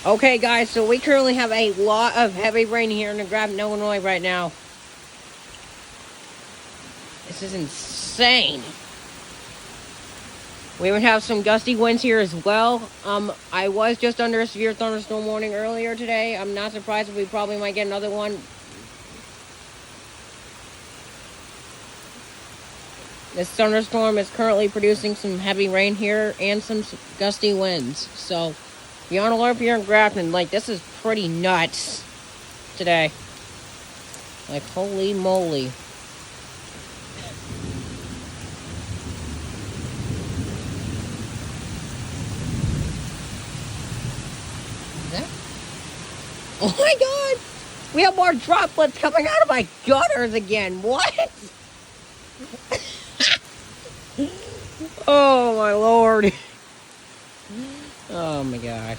Okay, guys, so we currently have a lot of heavy rain here in Grafton, Illinois right now. This is insane. We would have some gusty winds here as well. I was just under a severe thunderstorm warning earlier today. I'm not surprised if we probably might get another one. This thunderstorm is currently producing some heavy rain here and some gusty winds. So, be on alert here in Grafton. Like, this is pretty nuts today. Like, holy moly. Oh my god! We have more droplets coming out of my gutters again. What? Oh my lord. Oh my god.